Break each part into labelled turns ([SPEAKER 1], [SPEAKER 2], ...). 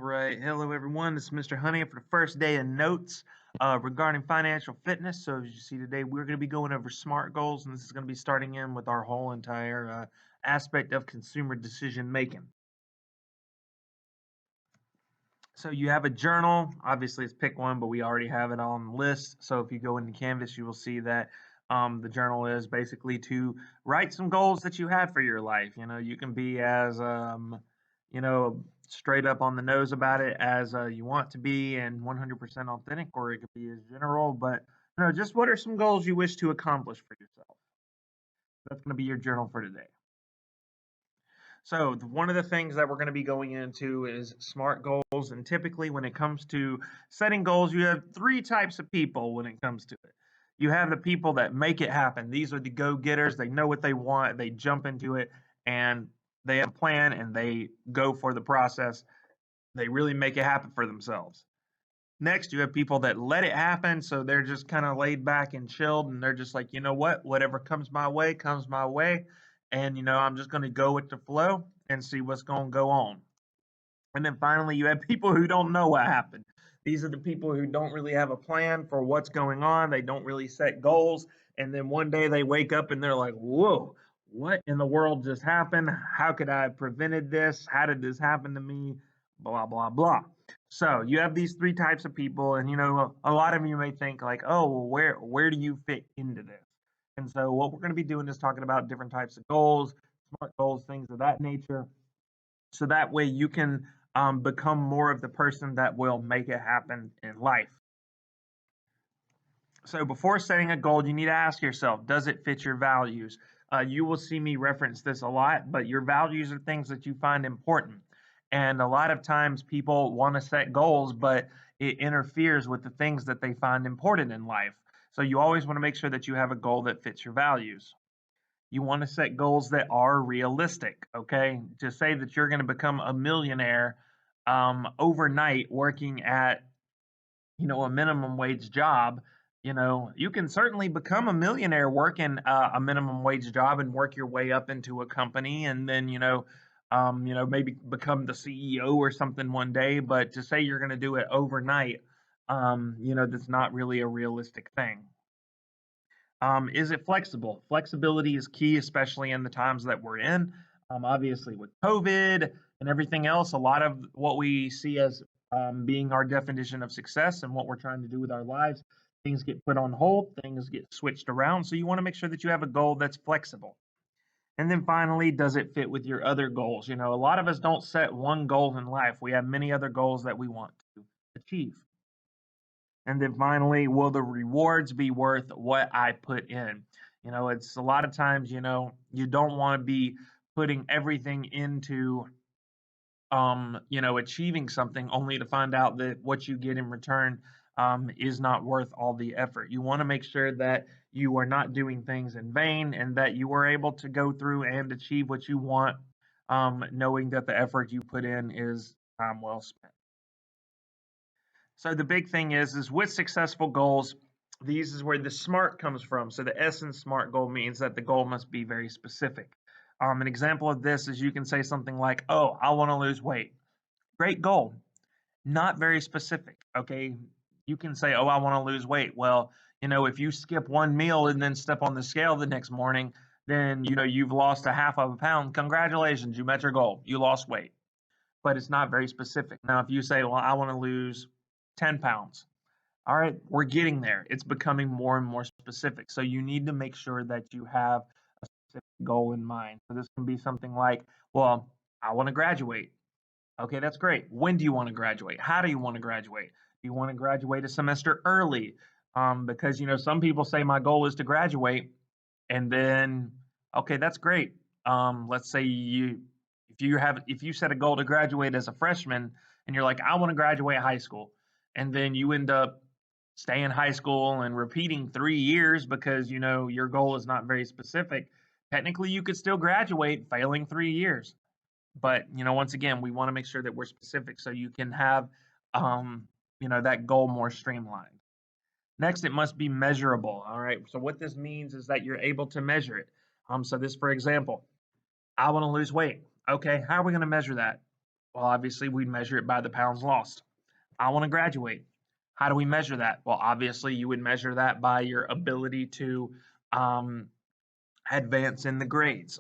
[SPEAKER 1] right. Hello, everyone. This is Mr. Honey for the first day of notes regarding financial fitness. So, as you see today, we're going to be going over SMART goals, and this is going to be starting in with our whole entire aspect of consumer decision making. So, you have a journal. Obviously, it's pick one, but we already have it on the list. So, if you go into Canvas, you will see that the journal is basically to write some goals that you have for your life. You can be as you know, straight up on the nose about it as you want to be and 100% authentic, or it could be as general. But just what are some goals you wish to accomplish for yourself? That's going to be your journal for today. So one of the things that we're going to be going into is SMART goals, and typically when it comes to setting goals, you have three types of people when it comes to it. You have the people that make it happen. These are the go-getters. They know what they want. They jump into it, and they have a plan, and they go for the process. They really make it happen for themselves. Next, you have people that let it happen, so they're just kind of laid back and chilled, and they're just like, you know what, whatever comes my way, and I'm just going to go with the flow and see what's going to go on. And then finally, you have people who don't know what happened. These are the people who don't really have a plan for what's going on. They don't really set goals, and then one day they wake up and they're like, whoa, what in the world just happened? How could I have prevented this? How did this happen to me? Blah blah blah. So you have these three types of people, and a lot of you may think like, oh, well, where do you fit into this? And so what we're going to be doing is talking about different types of goals, SMART goals, things of that nature, so that way you can become more of the person that will make it happen in life. So before setting a goal, you need to ask yourself, does it fit your values? You will see me reference this a lot, but your values are things that you find important. And a lot of times people want to set goals, but it interferes with the things that they find important in life. So you always want to make sure that you have a goal that fits your values. You want to set goals that are realistic, okay? To say that you're going to become a millionaire overnight working at, a minimum wage job, you can certainly become a millionaire working a minimum wage job and work your way up into a company and then, maybe become the CEO or something one day. But to say you're going to do it overnight, that's not really a realistic thing. Is it flexible? Flexibility is key, especially in the times that we're in. Obviously, with COVID and everything else, a lot of what we see as being our definition of success and what we're trying to do with our lives, things get put on hold, things get switched around. So you want to make sure that you have a goal that's flexible. And then finally, does it fit with your other goals? A lot of us don't set one goal in life. We have many other goals that we want to achieve. And then finally, will the rewards be worth what I put in? It's a lot of times, you don't want to be putting everything into, achieving something only to find out that what you get in return is not worth all the effort. You want to make sure that you are not doing things in vain and that you are able to go through and achieve what you want, knowing that the effort you put in is time well spent. So the big thing is with successful goals, these is where the SMART comes from. So the S in SMART goal means that the goal must be very specific. An example of this is you can say something like, "Oh, I want to lose weight." Great goal, not very specific. Okay, you can say, "Oh, I want to lose weight." Well, if you skip one meal and then step on the scale the next morning, then you've lost a half of a pound. Congratulations, you met your goal. You lost weight, but it's not very specific. Now, if you say, "Well, I want to lose 10 pounds." All right, we're getting there. It's becoming more and more specific. So you need to make sure that you have a specific goal in mind. So this can be something like, well, I want to graduate. Okay, that's great. When do you want to graduate? How do you want to graduate? Do you want to graduate a semester early? Because some people say my goal is to graduate, and then okay, that's great. Let's say if you set a goal to graduate as a freshman, and you're like, I want to graduate high school, and then you end up staying in high school and repeating 3 years because your goal is not very specific. Technically, you could still graduate failing 3 years, but once again, we want to make sure that we're specific so you can have that goal more streamlined. Next, it must be measurable. All right. So what this means is that you're able to measure it. So this, for example, I want to lose weight. Okay, how are we going to measure that? Well, obviously, we'd measure it by the pounds lost. I want to graduate. How do we measure that? Well, obviously, you would measure that by your ability to um, advance in the grades.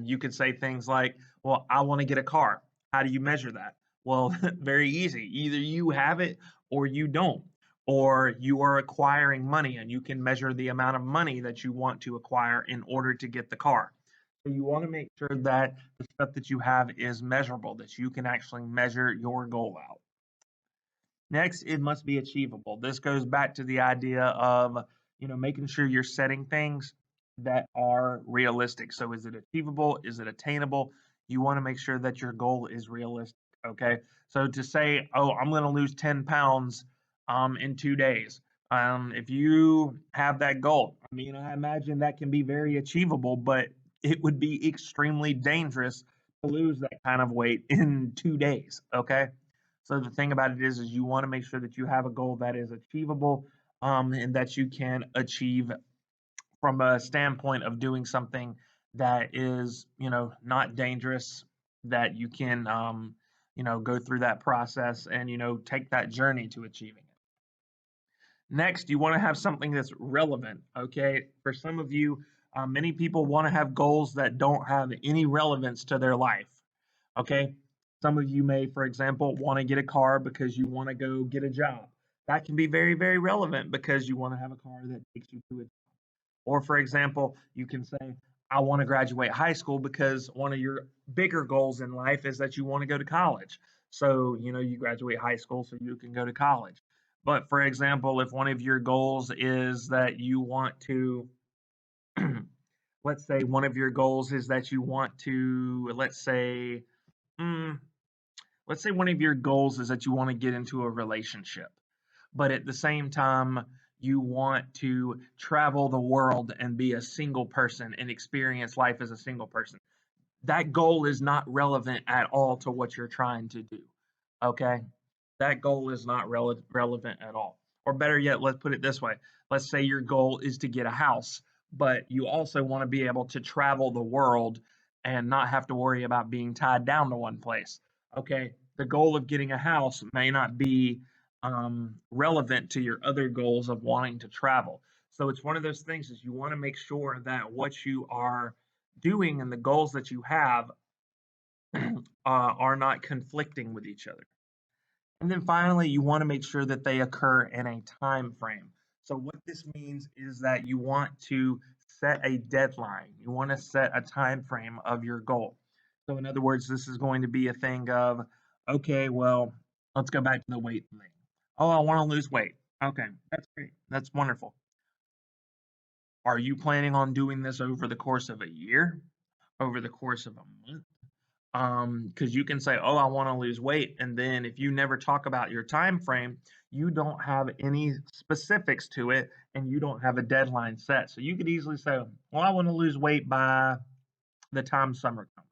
[SPEAKER 1] You could say things like, well, I want to get a car. How do you measure that? Well, very easy. Either you have it or you don't, or you are acquiring money and you can measure the amount of money that you want to acquire in order to get the car. So you want to make sure that the stuff that you have is measurable, that you can actually measure your goal out. Next, it must be achievable. This goes back to the idea of, making sure you're setting things that are realistic. So is it achievable? Is it attainable? You want to make sure that your goal is realistic. Okay. So to say, oh, I'm going to lose 10 pounds in 2 days. If you have that goal, I mean, I imagine that can be very achievable, but it would be extremely dangerous to lose that kind of weight in 2 days. Okay. So the thing about it is you want to make sure that you have a goal that is achievable, and that you can achieve from a standpoint of doing something that is, not dangerous, that you can, go through that process and, take that journey to achieving it. Next, you want to have something that's relevant. Okay. For some of you, many people want to have goals that don't have any relevance to their life. Okay. Some of you may, for example, want to get a car because you want to go get a job. That can be very, very relevant because you want to have a car that takes you to it. Or, for example, you can say, I want to graduate high school because one of your bigger goals in life is that you want to go to college. So, you graduate high school so you can go to college. But, for example, if one of your goals is that you want to, let's say one of your goals is that you want to, mm, let's say one of your goals is that you want to get into a relationship, but at the same time, you want to travel the world and be a single person and experience life as a single person. That goal is not relevant at all to what you're trying to do. Okay? That goal is not relevant at all. Or better yet, let's put it this way. Let's say your goal is to get a house, but you also want to be able to travel the world and not have to worry about being tied down to one place. Okay, the goal of getting a house may not be relevant to your other goals of wanting to travel. So it's one of those things is you want to make sure that what you are doing and the goals that you have are not conflicting with each other. And then finally, you want to make sure that they occur in a time frame. So what this means is that you want to set a deadline. You want to set a time frame of your goal. So in other words, this is going to be a thing of, okay, well, let's go back to the weight thing. Oh, I want to lose weight. Okay, that's great. That's wonderful. Are you planning on doing this over the course of a year? Over the course of a month? Because you can say, "Oh, I want to lose weight," and then if you never talk about your time frame, you don't have any specifics to it, and you don't have a deadline set. So you could easily say, "Well, I want to lose weight by the time summer comes."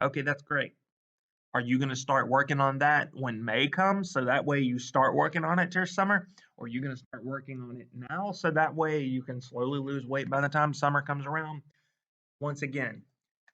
[SPEAKER 1] Okay, that's great. Are you going to start working on that when May comes, so that way you start working on it till summer? Or are you going to start working on it now, so that way you can slowly lose weight by the time summer comes around? Once again,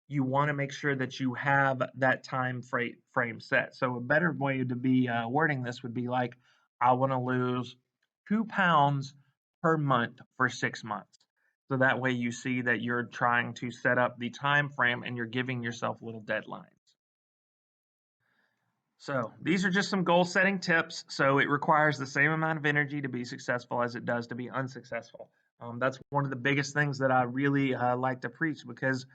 [SPEAKER 1] you want to make sure that you have that frame set. So a better way to be wording this would be like, I want to lose 2 pounds per month for 6 months. So that way you see that you're trying to set up the time frame and you're giving yourself little deadlines. So these are just some goal setting tips. So it requires the same amount of energy to be successful as it does to be unsuccessful. That's one of the biggest things that I really like to preach because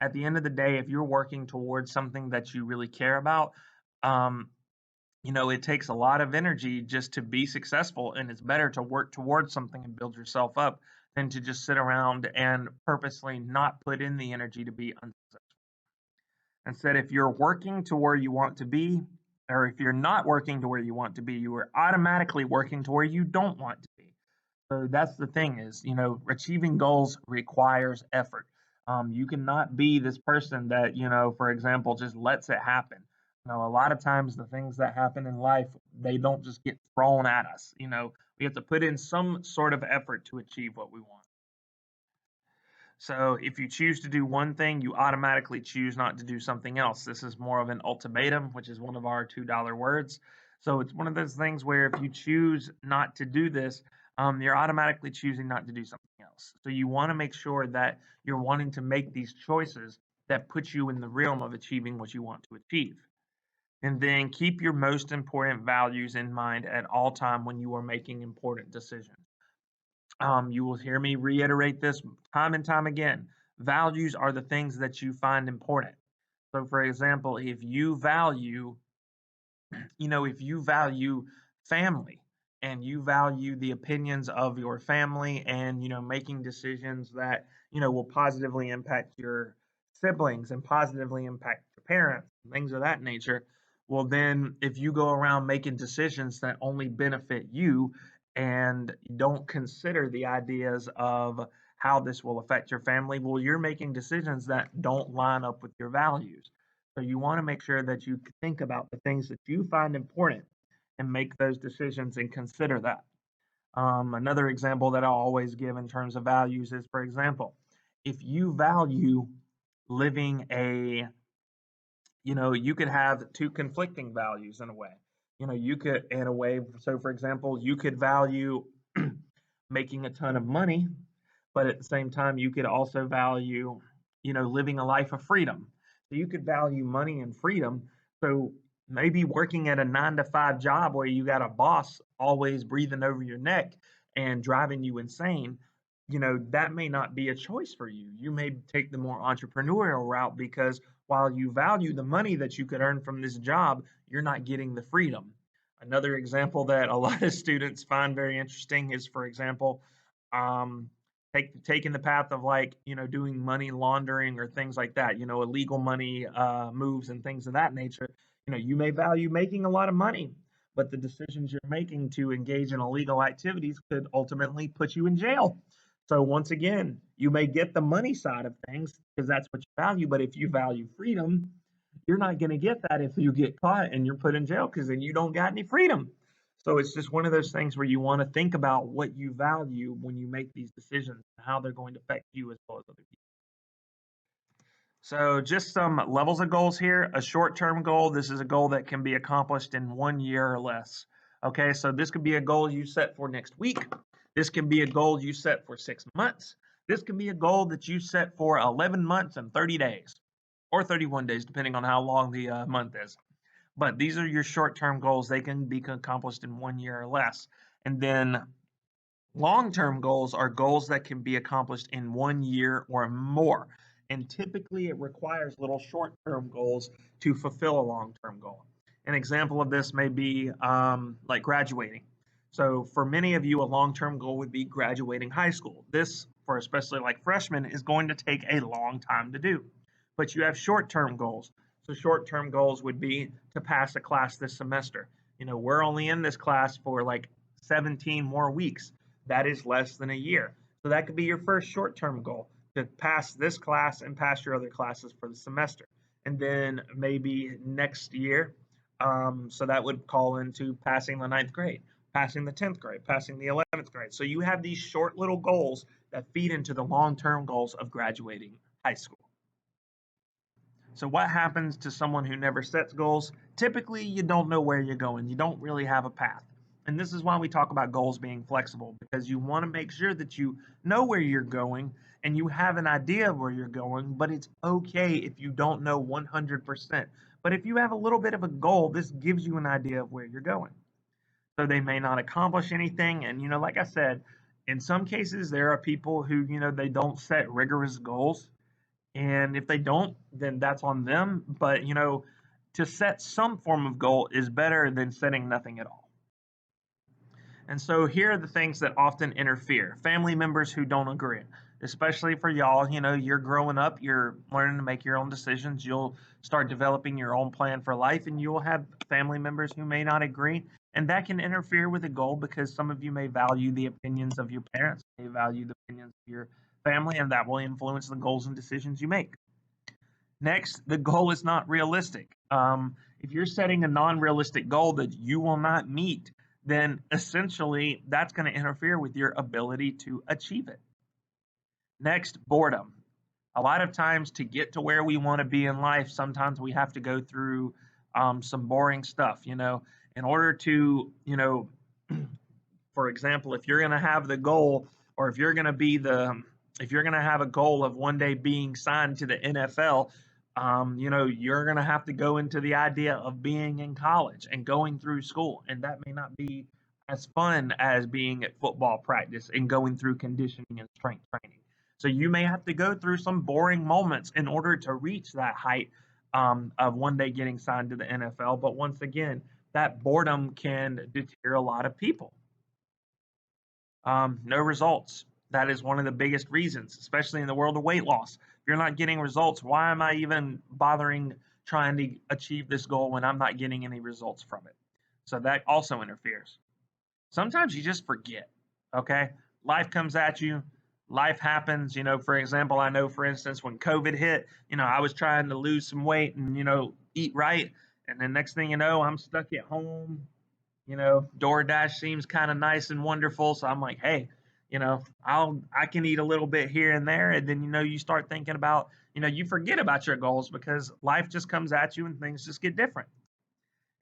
[SPEAKER 1] at the end of the day, if you're working towards something that you really care about, um, it takes a lot of energy just to be successful. And it's better to work towards something and build yourself up than to just sit around and purposely not put in the energy to be unsuccessful. Instead, if you're working to where you want to be, or if you're not working to where you want to be, you are automatically working to where you don't want to be. So that's the thing is, achieving goals requires effort. You cannot be this person that, for example, just lets it happen. A lot of times the things that happen in life, they don't just get thrown at us. We have to put in some sort of effort to achieve what we want. So if you choose to do one thing, you automatically choose not to do something else. This is more of an ultimatum, which is one of our $2 words. So it's one of those things where if you choose not to do this, you're automatically choosing not to do something else. So you want to make sure that you're wanting to make these choices that put you in the realm of achieving what you want to achieve. And then keep your most important values in mind at all time when you are making important decisions. You will hear me reiterate this time and time again. Values are the things that you find important. So, for example, if you value family and you value the opinions of your family and, making decisions that, will positively impact your siblings and positively impact your parents, things of that nature. Well, then if you go around making decisions that only benefit you and don't consider the ideas of how this will affect your family, well, you're making decisions that don't line up with your values. So you want to make sure that you think about the things that you find important and make those decisions and consider that. Another example that I'll always give in terms of values is, for example, if you value living you could have two conflicting values in a way. You could, in a way, so for example, you could value making a ton of money, but at the same time, you could also value, living a life of freedom. So you could value money and freedom. So maybe working at a 9 to 5 job where you got a boss always breathing over your neck and driving you insane, that may not be a choice for you. You may take the more entrepreneurial route because while you value the money that you could earn from this job, you're not getting the freedom. Another example that a lot of students find very interesting is, for example, um, taking the path of like doing money laundering or things like that. Illegal money moves and things of that nature. You may value making a lot of money, but the decisions you're making to engage in illegal activities could ultimately put you in jail. So once again, you may get the money side of things because that's what you value, but if you value freedom, you're not going to get that if you get caught and you're put in jail because then you don't got any freedom. So it's just one of those things where you want to think about what you value when you make these decisions and how they're going to affect you as well as other people. So just some levels of goals here. A short-term goal, this is a goal that can be accomplished in 1 year or less. Okay, so this could be a goal you set for next week. This can be a goal you set for 6 months. This can be a goal that you set for 11 months and 30 days or 31 days, depending on how long the month is. But these are your short-term goals. They can be accomplished in 1 year or less. And then long-term goals are goals that can be accomplished in 1 year or more. And typically it requires little short-term goals to fulfill a long-term goal. An example of this may be like graduating. So for many of you, a long-term goal would be graduating high school. This, for especially like freshmen, is going to take a long time to do. But you have short-term goals. So short-term goals would be to pass a class this semester. We're only in this class for like 17 more weeks. That is less than a year. So that could be your first short-term goal, to pass this class and pass your other classes for the semester. And then maybe next year, so that would call into passing the 9th grade, passing the 10th grade, passing the 11th grade. So you have these short little goals that feed into the long-term goals of graduating high school. So what happens to someone who never sets goals? Typically, you don't know where you're going. You don't really have a path. And this is why we talk about goals being flexible, because you want to make sure that you know where you're going and you have an idea of where you're going, but it's okay if you don't know 100%. But if you have a little bit of a goal, this gives you an idea of where you're going. So they may not accomplish anything. And, like I said, in some cases, there are people who, they don't set rigorous goals. And if they don't, then that's on them. But, to set some form of goal is better than setting nothing at all. And so here are the things that often interfere. Family members who don't agree, especially for y'all, you're growing up, you're learning to make your own decisions. You'll start developing your own plan for life, and you'll have family members who may not agree. And that can interfere with a goal because some of you may value the opinions of your parents, may value the opinions of your family, and that will influence the goals and decisions you make. Next, the goal is not realistic. If you're setting a non-realistic goal that you will not meet, then essentially that's going to interfere with your ability to achieve it. Next, boredom. A lot of times to get to where we want to be in life, sometimes we have to go through some boring stuff, in order to, for example, if you're going to have the goal, or if you're going to have a goal of one day being signed to the NFL, you're going to have to go into the idea of being in college and going through school. And that may not be as fun as being at football practice and going through conditioning and strength training. So you may have to go through some boring moments in order to reach that height of one day getting signed to the NFL. But once again, that boredom can deter a lot of people. No results. That is one of the biggest reasons, especially in the world of weight loss. If you're not getting results, why am I even bothering trying to achieve this goal when I'm not getting any results from it? So that also interferes. Sometimes you just forget, okay? Life comes at you, life happens. For example, I know, for instance, when COVID hit, I was trying to lose some weight and, eat right. And then next thing you know, I'm stuck at home. DoorDash seems kind of nice and wonderful. So I'm like, hey, I can eat a little bit here and there. And then, you start thinking about, you forget about your goals because life just comes at you and things just get different.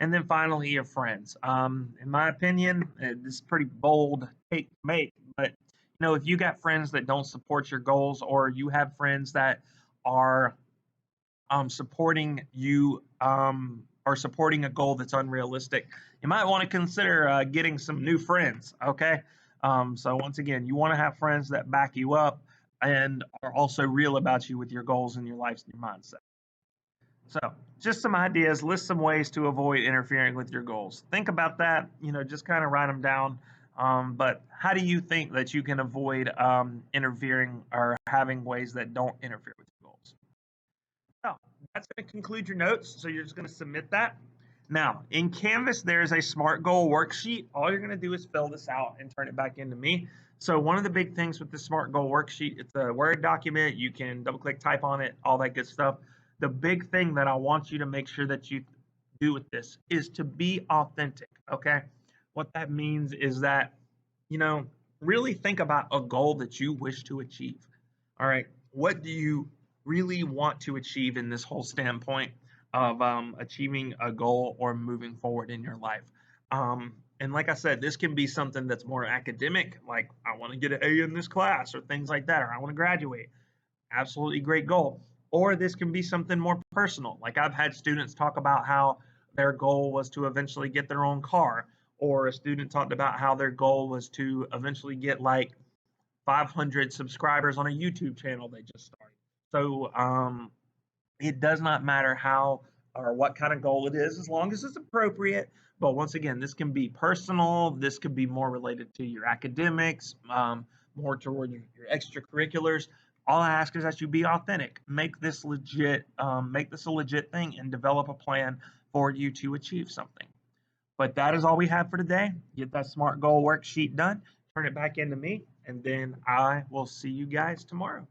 [SPEAKER 1] And then finally, your friends. In my opinion, this is pretty bold take to make, but if you got friends that don't support your goals, or you have friends that are supporting you or supporting a goal that's unrealistic, you might want to consider getting some new friends. Okay. So once again, you want to have friends that back you up and are also real about you with your goals and your life and your mindset. So, just some ideas, list some ways to avoid interfering with your goals. Think about that, just kind of write them down. But how do you think that you can avoid interfering or having ways that don't interfere with your goals? So, that's going to conclude your notes. So, you're just going to submit that. Now, in Canvas, there's a SMART goal worksheet. All you're going to do is fill this out and turn it back into me. So, one of the big things with the SMART goal worksheet, it's a Word document. You can double click, type on it, all that good stuff. The big thing that I want you to make sure that you do with this is to be authentic. Okay. What that means is that, really think about a goal that you wish to achieve. All right. What do you really want to achieve in this whole standpoint of achieving a goal or moving forward in your life? And like I said, this can be something that's more academic, like I want to get an A in this class or things like that, or I want to graduate. Absolutely great goal. Or this can be something more personal. Like I've had students talk about how their goal was to eventually get their own car, or a student talked about how their goal was to eventually get like 500 subscribers on a YouTube channel they just started. So it does not matter how or what kind of goal it is, as long as it's appropriate. But once again, this can be personal. This could be more related to your academics, more toward your extracurriculars. All I ask is that you be authentic. Make this legit. Make this a legit thing, and develop a plan for you to achieve something. But that is all we have for today. Get that SMART goal worksheet done. Turn it back into me, and then I will see you guys tomorrow.